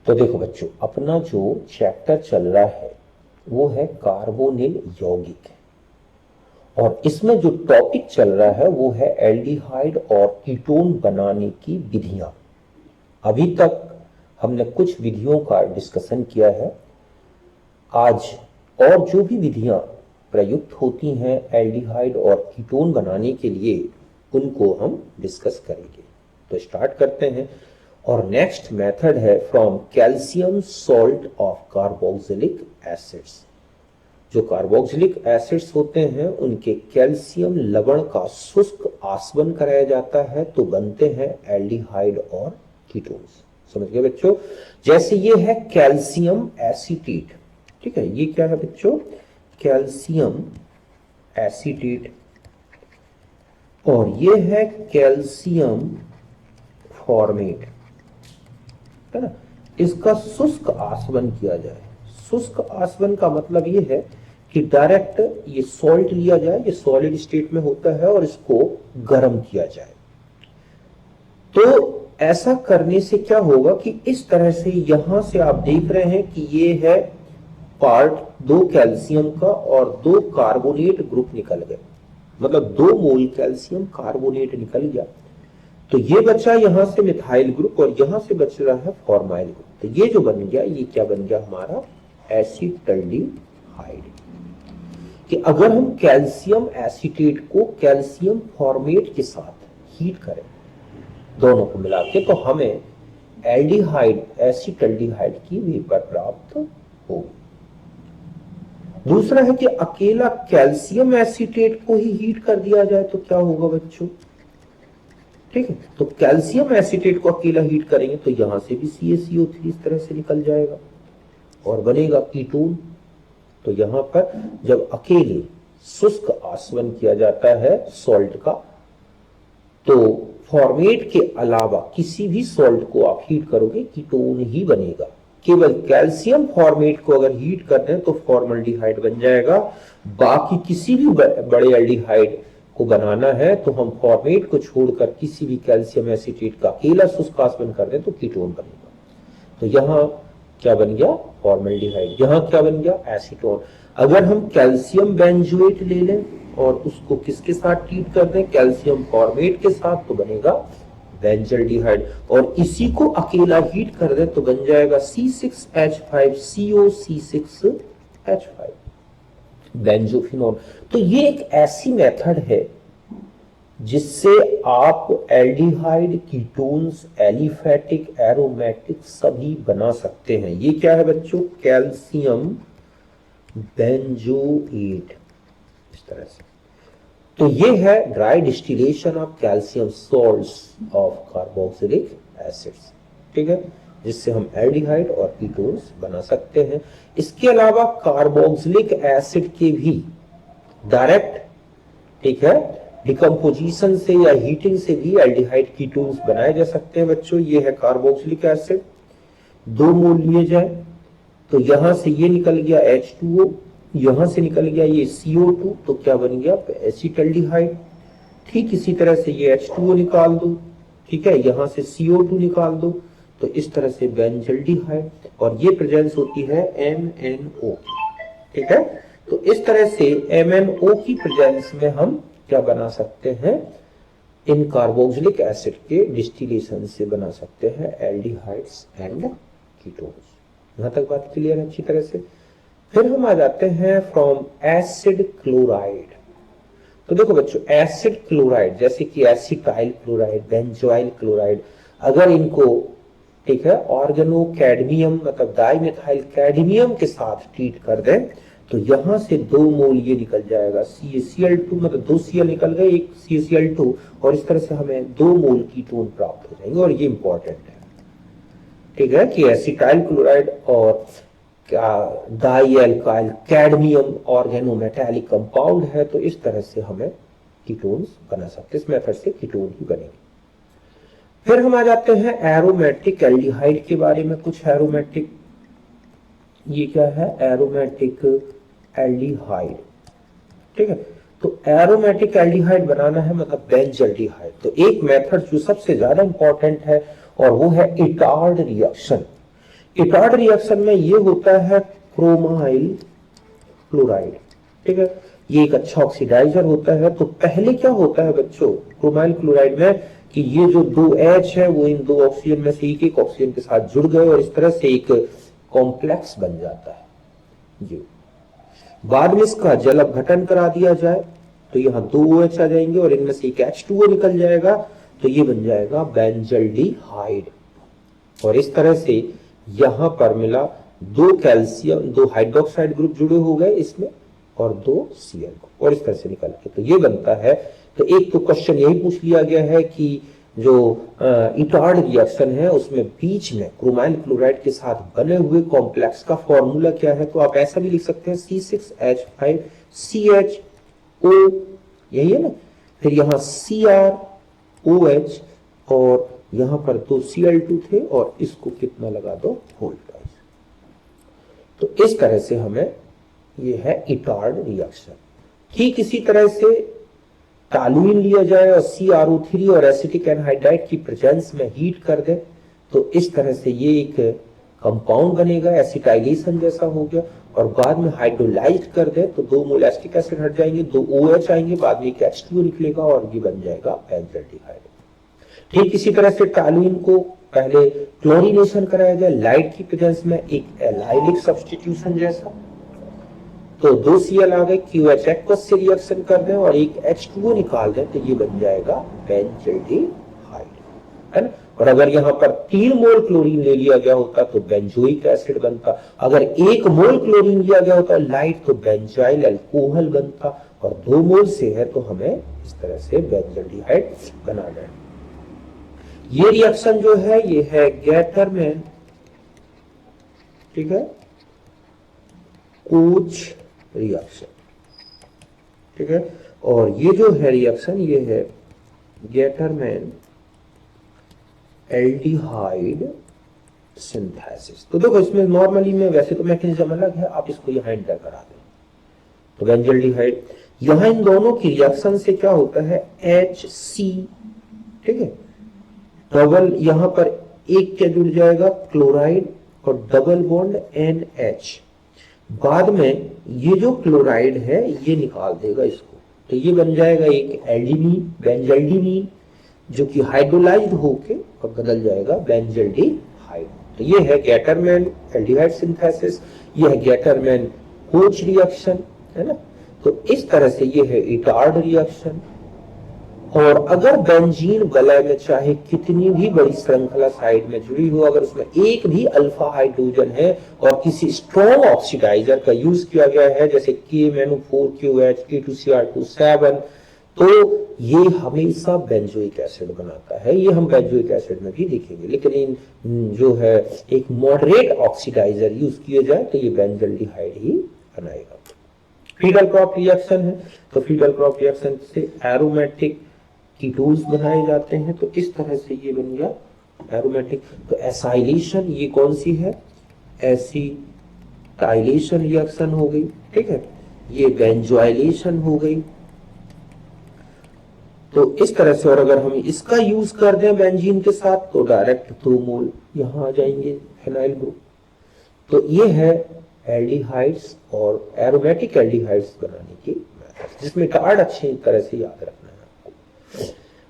तो देखो बच्चों, अपना जो चैप्टर चल रहा है वो है कार्बोनिल यौगिक, और इसमें जो टॉपिक चल रहा है वो है एल्डिहाइड और कीटोन बनाने की विधियां। अभी तक हमने कुछ विधियों का डिस्कशन किया है। आज और जो भी विधियां प्रयुक्त होती हैं एल्डिहाइड और कीटोन बनाने के लिए, उनको हम डिस्कस करेंगे। तो स्टार्ट करते हैं। और नेक्स्ट मेथड है from calcium salt of carboxylic acids. जो कार्बोक्सिलिक एसिड्स होते हैं उनके कैल्शियम लवण का शुष्क आसवन कराया जाता है, तो बनते हैं एल्डिहाइड और कीटोन्स। समझ गए बच्चों? जैसे ये है कैल्शियम एसीटेट, ठीक है, ये क्या है बच्चों? Calcium acetate. और ये है कैल्शियम फॉर्मेट, है ना। इसका शुष्क आसवन किया जाए। शुष्क आसवन का मतलब ये है कि डायरेक्ट ये सॉल्ट लिया जाए, ये सॉलिड स्टेट में होता है, और इसको गर्म किया जाए। तो ऐसा करने से क्या होगा कि इस तरह से यहां से आप देख रहे हैं कि ये है पार्ट 2 कैल्शियम का, और 2 कार्बोनेट ग्रुप निकल गए, मतलब 2 मोल कैल्शियम कार्बोनेट निकल गया। तो ये बचा यहां से मिथाइल ग्रुप, और यहां से बच रहा है फॉर्माइल ग्रुप। तो ये जो बन गया, ये क्या बन गया हमारा? एसिटाल्डिहाइड। कि अगर हम कैल्शियम एसीटेट को कैल्शियम फॉर्मेट के साथ हीट करें, दोनों को मिला के, तो हमें एल्डिहाइड एसिटाल्डिहाइड की वेपर प्राप्त होगी। दूसरा है कि अकेला कैल्शियम एसीटेट को ही हीट कर दिया जाए तो क्या होगा बच्चों? ठीक है, तो कैल्शियम एसीटेट को अकेला हीट करेंगे तो यहां से भी CaCO3 इस तरह से निकल जाएगा और बनेगा कीटोन। तो यहां पर जब अकेले शुष्क आसवन किया जाता है सॉल्ट का, तो फॉर्मेट के अलावा किसी भी सॉल्ट को आप हीट करोगे कीटोन ही बनेगा। केवल कैल्शियम फॉर्मेट को अगर हीट कर दें तो फॉर्मल्डिहाइड बन जाएगा। बाकी किसी भी बड़े एल्डिहाइड को बनाना है तो हम फॉर्मेट को छोड़कर किसी भी कैल्शियम एसीटेट का अकेला शुष्क आसवन कर दें तो कीटोन बनेगा। तो यहां क्या बन गया? फॉर्मल्डिहाइड। यहां क्या बन गया? एसीटोन। अगर हम कैल्शियम बेंजोएट ले लें और उसको किसके साथ ट्रीट कर दें? कैल्शियम फॉर्मेट के साथ, तो बनेगा बेंजल्डिहाइड। और इसी को अकेला हीट कर दें तो बन जाएगा C6H5CO C6H5 बेंजोफिनोल। तो ये एक ऐसी मेथड है जिससे आप एल्डिहाइड, कीटोन्स, एलिफेटिक, एरोमेटिक सभी बना सकते हैं। ये क्या है बच्चों? कैल्शियम बेंजोएट, इस तरह से। तो ये है dry distillation of calcium salts of carboxylic acids, ठीक है, जिससे हम एल्डिहाइड और कीटोन्स बना सकते हैं। इसके अलावा कार्बोक्सिलिक एसिड के भी डायरेक्ट, ठीक है, डिकम्पोजिशन से या हीटिंग से भी एल्डिहाइड कीटोन्स बनाए जा सकते हैं बच्चों। ये है कार्बोक्सिलिक एसिड, 2 मोल लिए जाए तो यहां से ये निकल गया H2O, यहां से निकल गया ये CO2, तो क्या बन गया? एसिटाल्डिहाइड। ठीक इसी तरह से ये H2O निकाल दो, ठीक है, यहां से CO2 निकाल दो, तो इस तरह से बेंजल्डिहाइड। और ये प्रेजेंस होती है MnO, ठीक है। तो इस तरह से MnO की प्रेजेंस में हम क्या बना सकते हैं? इन कार्बोक्सिलिक एसिड के डिस्टिलेशन से बना सकते हैं एल्डिहाइड्स एंड कीटोन्स। यहां तक बात क्लियर है अच्छी तरह से? फिर हम आ जाते हैं फ्रॉम एसिड क्लोराइड। तो देखो बच्चों, एसिड क्लोराइड जैसे कि एसिटाइल क्लोराइड, बेंजोइल क्लोराइड, अगर इनको, ठीक है, ऑर्गेनो कैडमियम मतलब डाइमेथाइल कैडमियम के साथ ट्रीट कर दें तो यहां से 2 मोल ये निकल जाएगा CaCl2, मतलब 2 Cl निकल गए, 1 CaCl2, और इस तरह से हमें 2 मोल कीटोन प्राप्त हो जाएंगे। और ये इंपॉर्टेंट है, ठीक है, कि एसिटाइल क्लोराइड और डाइएल्काइल कैडमियम ऑर्गेनोमेटालिक कंपाउंड है, तो इस तरह से हमें कीटोन्स बना सकते हैं। इस मेथड से कीटोन ही बनेंगे। फिर हम आ जाते हैं एरोमेटिक एल्डिहाइड के बारे में। कुछ एरोमेटिक, ये क्या है? एरोमेटिक एल्डिहाइड, ठीक है। तो एरोमेटिक एल्डिहाइड बनाना है मतलब बेंजल्डिहाइड, तो एक मेथड जो सबसे ज्यादा इंपॉर्टेंट है और वो है इटार्ड रिएक्शन। इटार्ड रिएक्शन में ये होता है क्रोमाइल क्लोराइड, ठीक है, ये एक अच्छा ऑक्सीडाइजर होता है। तो पहले क्या होता है बच्चों क्रोमाइल क्लोराइड में कि ये जो दो H है वो इन दो ऑक्सीजन में से एक ऑक्सीजन के साथ जुड़ गए और इस तरह से एक कॉम्प्लेक्स बन जाता है जी। बाद में इसका जल अपघटन करा दिया जाए तो यहाँ दो OH आ जाएंगे और इनमें से एक H2O निकल जाएगा, तो ये बन जाएगा बेंजल्डिहाइड। और इस तरह से यहां पर मिला दो कैल्शियम, दो हाइड्रोक्साइड ग्रुप जुड़े हो गए इसमें और दो Cl ग्रुप, और इस तरह से निकल के तो ये बनता है। तो एक तो क्वेश्चन यही पूछ लिया गया है कि जो इटार्ड रिएक्शन है उसमें बीच में क्रोमाइल क्लोराइड के साथ बने हुए कॉम्प्लेक्स का फॉर्मूला क्या है। तो आप ऐसा भी लिख सकते हैं C6H5CHO, यही है ना, फिर यहाँ CrOH और यहां पर दो Cl2 थे और इसको कितना लगा दो होल ट्वाइस। तो इस तरह से हमें ये है इटार्ड रिएक्शन। ठीक इसी तरह से टॉलुइन लिया जाए और CrO3 और एसिटिक एनहाइड्राइड की प्रेजेंस में हीट कर दे तो इस तरह से ये एक कंपाउंड बनेगा, एसिटाइलेशन जैसा हो गया। और बाद में हाइड्रोलाइज कर दे तो 2 मोल एसिटिक एसिड हट जाएंगे, 2 OH आएंगे, बाद में एक H2O निकलेगा और ये बन जाएगा बेंजल्डिहाइड। ठीक इसी तरह से टॉलुइन को पहले क्लोरीनेशन कराया जाए लाइट की प्रेजेंस में, एक एलाइलिक सब्स्टिट्यूशन जैसा, तो 2 Cl आ गए, QH एक्वस से रिएक्शन कर दें और एक H2O निकाल दें तो ये बन जाएगा बेंजल्डिहाइड, है ना। और अगर यहाँ पर 3 मोल क्लोरीन ले लिया गया होता तो बेंजोइक एसिड बनता, अगर 1 मोल क्लोरीन लिया गया होता लाइट तो बेंजाइल अल्कोहल बनता, और 2 मोल से है तो हमें इस तरह से बेंजल्डिहाइड बनाना है। ये रिएक्शन जो है ये है गैटरमैन, ठीक है, कोच रिएक्शन, ठीक है। और ये जो है रिएक्शन ये है गैटरमैन एल्डिहाइड सिंथेसिस। तो देखो इसमें नॉर्मली में वैसे तो मैकेनिज्म अलग है, आप इसको यहां एंटर करा दें तो बेंजल्डिहाइड, यहां इन दोनों की रिएक्शन से क्या होता है HC, ठीक है, डबल यहां पर एक क्या जुड़ जाएगा क्लोराइड और डबल बॉन्ड NH, बाद में ये जो क्लोराइड है ये निकाल देगा इसको, तो ये बन जाएगा एक एल्डिनीन, बेंजल्डिनीन, जो कि हाइड्रोलाइज्ड होके और बदल जाएगा बेंजल्डिहाइड। तो ये है गैटरमैन एल्डिहाइड सिंथेसिस, ये है गैटरमैन कोच रिएक्शन, है ना। तो इस तरह से ये है इटार्ड रिएक्शन। और अगर बेंजीन वलय में चाहे कितनी भी बड़ी श्रृंखला साइड में जुड़ी हो, अगर उसमें एक भी अल्फा हाइड्रोजन है और किसी स्ट्रॉन्ग ऑक्सीडाइजर का यूज किया गया है जैसे KMnO4QH K2Cr2 तो ये हमेशा बेंजोइक एसिड बनाता है। ये हम बेंजोइक एसिड में भी देखेंगे, लेकिन इन जो है एक मॉडरेट ऑक्सीडाइजर यूज किए जाए तो ये बेंजल्डिहाइड ही बनाएगा। फीडल क्रॉप रिएक्शन है, तो फीडल क्रॉप रिएक्शन से एरोमेटिक कीटोन्स बनाए जाते हैं। तो इस तरह से ये बन गया एरोमेटिक। तो एसाइलेशन ये कौन सी है, एसिटाइलेशन रिएक्शन हो गई, ठीक है, ये बेंजोइलेशन हो गई। तो इस तरह से, और अगर हम इसका यूज कर दें बेंजीन के साथ तो डायरेक्ट 2 मोल यहां आ जाएंगे फेनाइल ग्रुप। तो ये है एल्डिहाइड्स और एरोमेटिक एल्डिहाइड्स बनाने की मेथड, जिसमें कार्ड अच्छी तरह से याद रखना है आपको।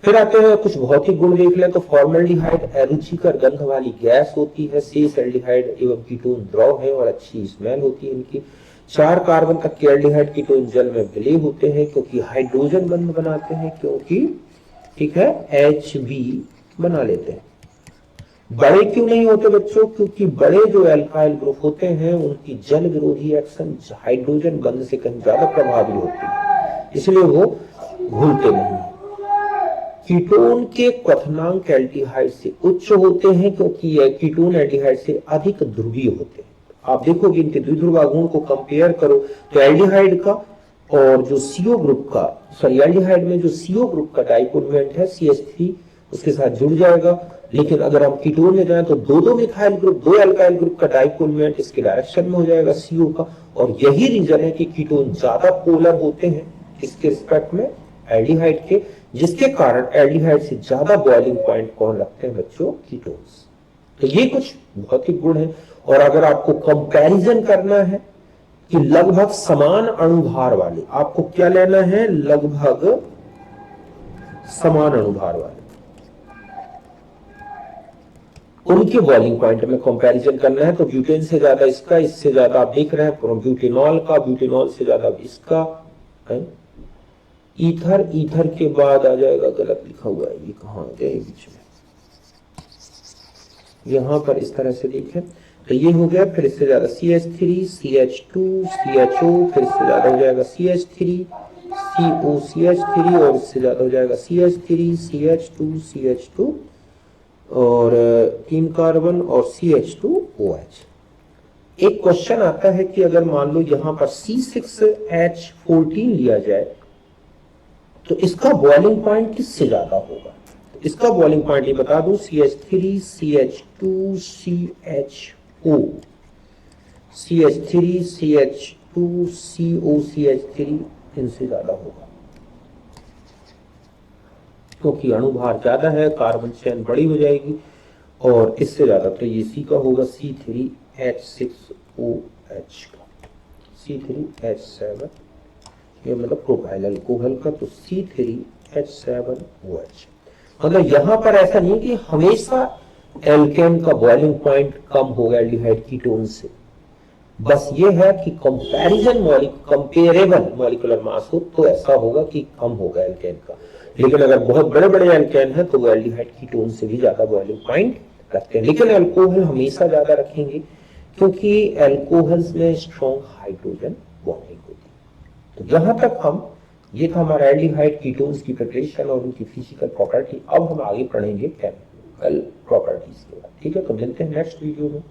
फिर आते हैं कुछ भौतिक गुण देख लें। तो फॉर्मल्डिहाइड अरुचिकर गंध वाली गैस होती है, शेष एल्डिहाइड एवं कीटोन द्रव है और अच्छी स्मेल होती है इनकी। 4 कार्बन तक के एल्डिहाइड कीटोन जल में विलय होते हैं क्योंकि हाइड्रोजन बंध बनाते हैं, क्योंकि ठीक है HB बना लेते हैं। बड़े क्यों नहीं होते बच्चों, क्योंकि बड़े जो एल्काइल ग्रुप होते हैं उनकी जल विरोधी एक्शन हाइड्रोजन बंध से कहीं ज्यादा प्रभावी होती है, इसलिए वो घुलते नहीं। कीटोन के क्वथनांक एल्डिहाइड से उच्च होते हैं क्योंकि ये कीटोन एल्डिहाइड से अधिक ध्रुवीय होते हैं। आप देखोगे इनके द्विध्रुवा गुण को कंपेयर करो तो एल्डिहाइड का और जो CO ग्रुप का, सॉरी एल्डिहाइड में जो CO ग्रुप का डाइपोल मोमेंट है CH3 उसके साथ जुड़ जाएगा, लेकिन अगर हम कीटोन में जाएं तो दो मिथाइल ग्रुप, 2 एल्काइल ग्रुप का डाइपोल मोमेंट इसके डायरेक्शन में हो जाएगा CO का। और यही रीजन है कि कीटोन ज्यादा पोलर होते हैं इसके रिस्पेक्ट में एल्डिहाइड के, जिसके कारण एल्डिहाइड से ज्यादा बॉइलिंग पॉइंट कौन रखते हैं बच्चों, कीटोन्स। तो ये कुछ भौतिक गुण है। और अगर आपको कंपैरिजन करना है कि लगभग समान अणुभार वाले, आपको क्या लेना है, लगभग समान अणुभार वाले, उनके बॉइलिंग पॉइंट में कंपैरिजन करना है। तो ब्यूटेन से ज्यादा इसका, इससे ज्यादा आप देख रहे हैं ब्यूटेनॉल का, ब्यूटेनॉल से ज्यादा इसका है। ईथर, ईथर के बाद आ जाएगा, गलत लिखा हुआ है, ये कहां गए बीच में, यहां पर इस तरह से देखें तो ये हो गया। फिर इससे ज्यादा CH3, CH2, CHO, फिर इससे ज्यादा हो जाएगा CH3, COCH3, और इससे ज्यादा हो जाएगा CH3, CH2, CH2, और 3 कार्बन और CH2OH। एक क्वेश्चन आता है कि अगर मान लो यहां पर C6H14 लिया जाए तो इसका बॉइलिंग पॉइंट किससे ज्यादा होगा। तो इसका बॉइलिंग पॉइंट ये बता दूं, CH3, CH2, CHO, CH3, CH2, COCH3 इनसे ज्यादा होगा, क्योंकि अणुभार ज्यादा है, कार्बन चेन बड़ी हो जाएगी, और इससे ज्यादा तो ये C का होगा, C3H6OH का, C3H7, ये मतलब प्रोपाइल अल्कोहल का, तो C3H7OH। मतलब यहां पर ऐसा नहीं कि हमेशा एल्केन का बॉइलिंग पॉइंट कम होगा एल्डिहाइड कीटोन से, बस ये है कि कंपैरिजन कंपेरेबल मॉलिक्यूलर मास हो तो ऐसा होगा कि कम होगा एल्केन का। लेकिन अगर बहुत बड़े बड़े एल्केन है तो वो एल्डिहाइड कीटोन से भी ज्यादा बॉइलिंग पॉइंट रखते हैं। लेकिन अल्कोहल हमेशा ज्यादा रखेंगे, क्योंकि एल्कोहल्स में स्ट्रॉन्ग हाइड्रोजन बॉन्डिंग होती है। तो जहां तक ये था हमारा एल्डिहाइड कीटोन्स की प्रिपरेशन और उनकी फिजिकल प्रॉपर्टी। अब हम आगे पढ़ेंगे केमिकल प्रॉपर्टीज के बाद। ठीक है, तो मिलते हैं नेक्स्ट वीडियो में।